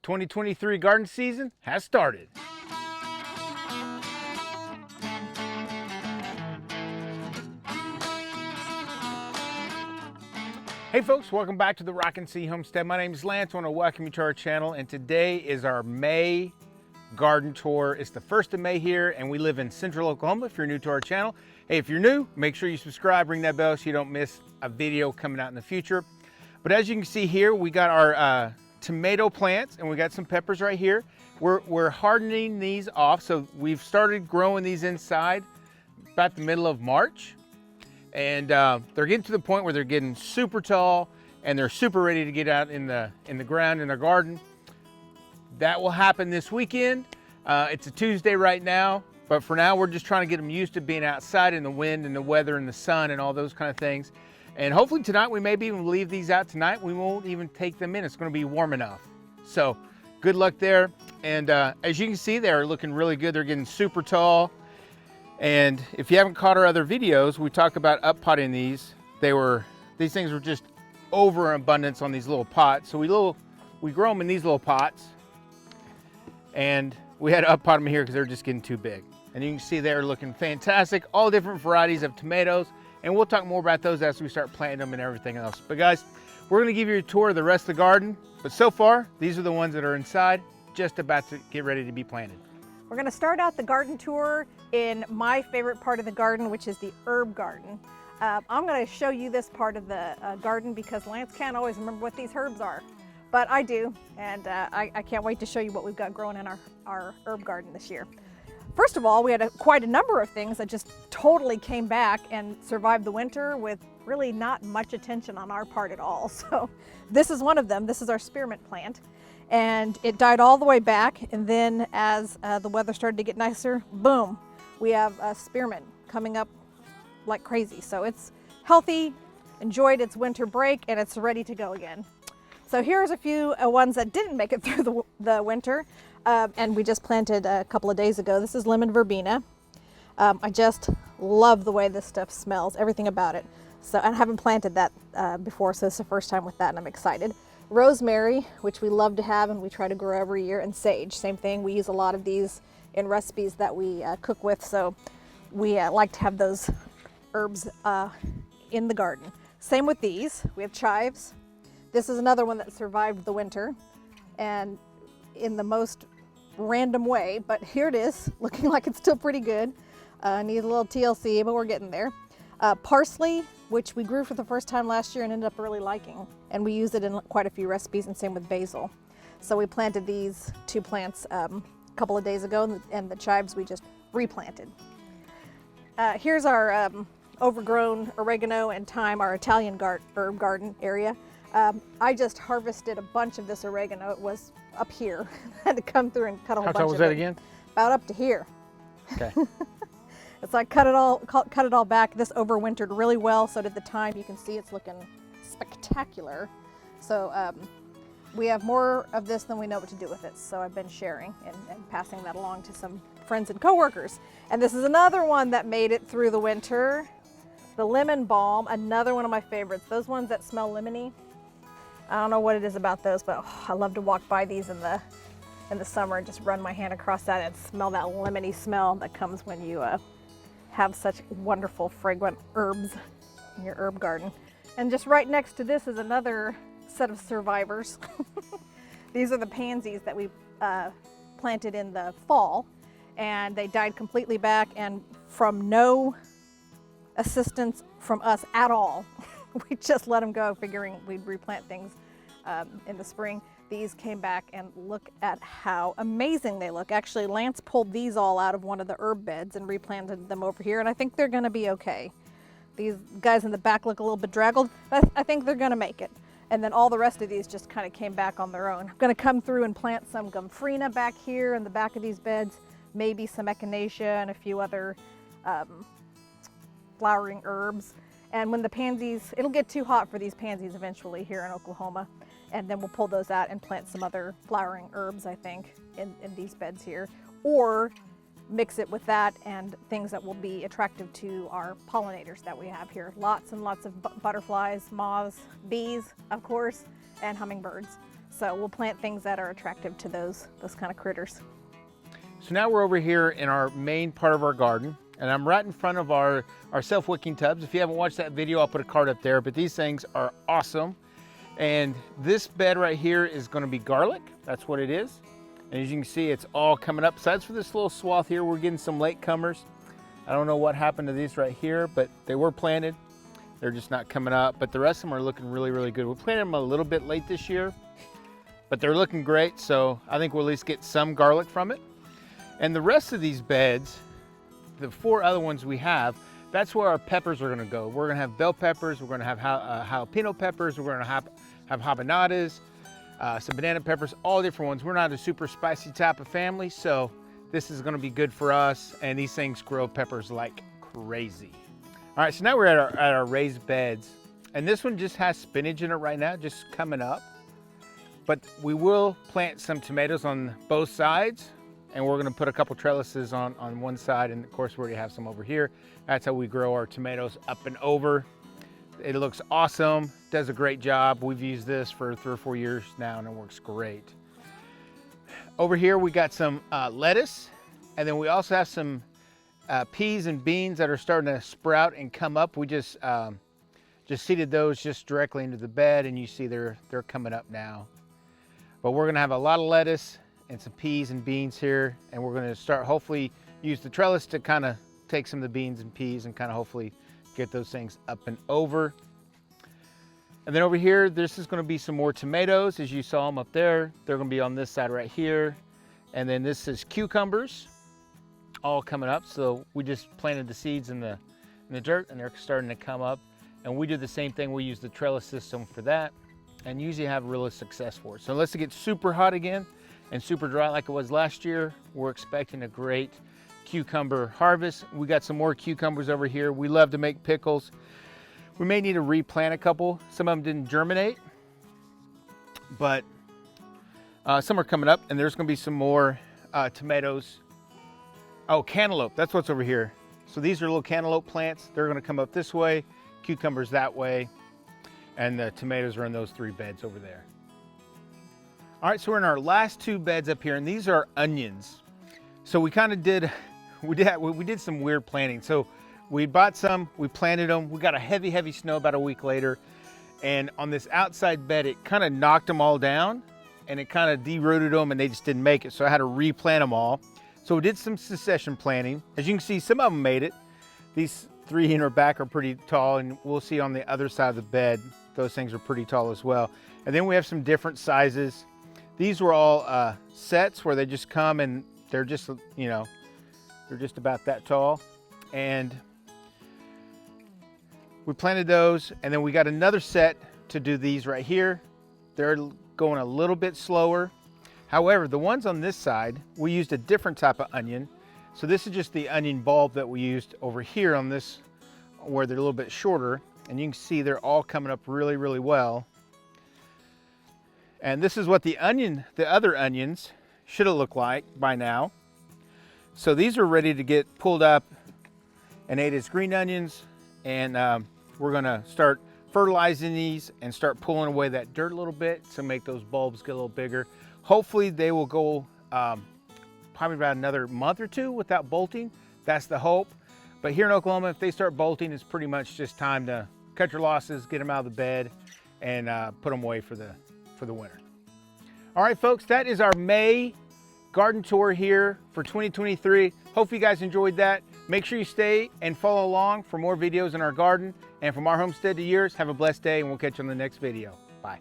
2023 garden season has started. Hey folks, welcome back to the Rockin' Sea Homestead. My name is Lance. I want to welcome you to our channel, and today is our May garden tour. It's the 1st of May here, and we live in Central Oklahoma. If you're new to our channel, hey, if you're new, make sure you subscribe, ring that bell so you don't miss a video coming out in the future. But as you can see here, we got our tomato plants, and we got some peppers right here. We're hardening these off, so we've started growing these inside about the middle of March. And they're getting to the point where they're getting super tall and they're super ready to get out in the ground in our garden. That will happen this weekend. It's a Tuesday right now, but for now we're just trying to get them used to being outside in the wind and the weather and the sun and all those kind of things. And hopefully tonight we maybe even leave these out tonight. We won't even take them in. It's going to be warm enough. So good luck there. And as you can see, they're looking really good. They're getting super tall. And if you haven't caught our other videos, we talk about up potting these. These things were just overabundance on these little pots. So we grow them in these little pots, and we had to up pot them here because they're just getting too big. And you can see they're looking fantastic. All different varieties of tomatoes, and we'll talk more about those as we start planting them and everything else. But guys, we're going to give you a tour of the rest of the garden. But so far, these are the ones that are inside, just about to get ready to be planted. We're going to start out the garden tour in my favorite part of the garden, which is the herb garden. I'm going to show you this part of the garden because Lance can't always remember what these herbs are, but I do, and I can't wait to show you what we've got growing in our herb garden this year. First of all, we had quite a number of things that just totally came back and survived the winter with really not much attention on our part at all. So this is one of them. This is our spearmint plant. And it died all the way back, and then as the weather started to get nicer, boom, we have spearmint coming up like crazy. So it's healthy, enjoyed its winter break, and it's ready to go again. So here's a few ones that didn't make it through the winter, and we just planted a couple of days ago. This is lemon verbena. I just love the way this stuff smells, everything about it. So I haven't planted that before, so it's the first time with that, and I'm excited. Rosemary, which we love to have and we try to grow every year, and sage, same thing. We use a lot of these in recipes that we cook with, so we like to have those herbs in the garden. Same with these. We have chives. This is another one that survived the winter, and in the most random way, but here it is, looking like it's still pretty good. Needs a little TLC, but we're getting there. Parsley, which we grew for the first time last year and ended up really liking, and we use it in quite a few recipes, and same with basil. So we planted these two plants a couple of days ago, and the chives we just replanted. Here's our overgrown oregano and thyme, our Italian herb garden area. I just harvested a bunch of this oregano. It was up here. I had to come through and cut a whole bunch of it. How tall was that again? About up to here. Okay. So I cut it all back. This overwintered really well, so did the thyme. You can see it's looking spectacular. So we have more of this than we know what to do with it. So I've been sharing and passing that along to some friends and coworkers. And this is another one that made it through the winter. The lemon balm, another one of my favorites. Those ones that smell lemony. I don't know what it is about those, but I love to walk by these in the summer and just run my hand across that and smell that lemony smell that comes when you have such wonderful fragrant herbs in your herb garden. And just right next to this is another set of survivors. These are the pansies that we planted in the fall, and they died completely back, and from no assistance from us at all. We just let them go, figuring we'd replant things in the spring. These came back, and look at how amazing they look. Actually, Lance pulled these all out of one of the herb beds and replanted them over here, and I think they're gonna be okay. These guys in the back look a little bit draggled, but I think they're gonna make it. And then all the rest of these just kind of came back on their own. I'm gonna come through and plant some gomphrena back here in the back of these beds, maybe some echinacea and a few other flowering herbs. And when the pansies, it'll get too hot for these pansies eventually here in Oklahoma, and then we'll pull those out and plant some other flowering herbs, I think, in these beds here, or mix it with that and things that will be attractive to our pollinators that we have here. Lots and lots of butterflies, moths, bees, of course, and hummingbirds. So we'll plant things that are attractive to those kind of critters. So now we're over here in our main part of our garden, and I'm right in front of our self-wicking tubs. If you haven't watched that video, I'll put a card up there, but these things are awesome. And this bed right here is gonna be garlic. That's what it is. And as you can see, it's all coming up. Besides for this little swath here, we're getting some latecomers. I don't know what happened to these right here, but they were planted. They're just not coming up, but the rest of them are looking really, really good. We planted them a little bit late this year, but they're looking great. So I think we'll at least get some garlic from it. And the rest of these beds, the 4 other ones we have, that's where our peppers are gonna go. We're gonna have bell peppers, we're gonna have jalapeno peppers, we're gonna have habanadas, some banana peppers, all different ones. We're not a super spicy type of family, so this is gonna be good for us, and these things grow peppers like crazy. All right, so now we're at our raised beds, and this one just has spinach in it right now, just coming up. But we will plant some tomatoes on both sides, and we're gonna put a couple trellises on one side, and of course we already have some over here. That's how we grow our tomatoes up and over. It looks awesome, does a great job. We've used this for 3 or 4 years now, and it works great. Over here we got some lettuce, and then we also have some peas and beans that are starting to sprout and come up. We just seeded those just directly into the bed, and you see they're coming up now. But we're gonna have a lot of lettuce and some peas and beans here, and we're gonna start hopefully use the trellis to kind of take some of the beans and peas and kind of hopefully get those things up and over. And then over here, this is gonna be some more tomatoes. As you saw them up there, they're gonna be on this side right here. And then this is cucumbers, all coming up. So we just planted the seeds in the dirt, and they're starting to come up. And we do the same thing. We use the trellis system for that, and usually have real success for it. So unless it gets super hot again and super dry like it was last year, we're expecting a great cucumber harvest. We got some more cucumbers over here. We love to make pickles. We may need to replant a couple. Some of them didn't germinate, but some are coming up, and there's gonna be some more tomatoes. Oh, cantaloupe, that's what's over here. So these are little cantaloupe plants. They're gonna come up this way, cucumbers that way, and the tomatoes are in those 3 beds over there. All right, so we're in our last 2 beds up here, and these are onions. So we kind of did some weird planting. So we bought some, we planted them, we got a heavy snow about a week later, and on this outside bed, it kind of knocked them all down, and it kind of derooted them, and they just didn't make it. So I had to replant them all. So we did some succession planting. As you can see, some of them made it. These 3 in our back are pretty tall, and we'll see on the other side of the bed, those things are pretty tall as well. And then we have some different sizes. These were all sets where they just come and they're just, you know, they're just about that tall. And we planted those, and then we got another set to do these right here. They're going a little bit slower. However, the ones on this side, we used a different type of onion. So this is just the onion bulb that we used over here on this, where they're a little bit shorter. And you can see they're all coming up really, really well. And this is what the other onions should have looked like by now. So these are ready to get pulled up and ate as green onions. And we're gonna start fertilizing these and start pulling away that dirt a little bit to make those bulbs get a little bigger. Hopefully they will go probably about another month or 2 without bolting. That's the hope. But here in Oklahoma, if they start bolting, it's pretty much just time to cut your losses, get them out of the bed, and put them away for the winter. All right, folks, that is our May garden tour here for 2023. Hope you guys enjoyed that. Make sure you stay and follow along for more videos in our garden. And from our homestead to yours, have a blessed day, and we'll catch you on the next video. Bye.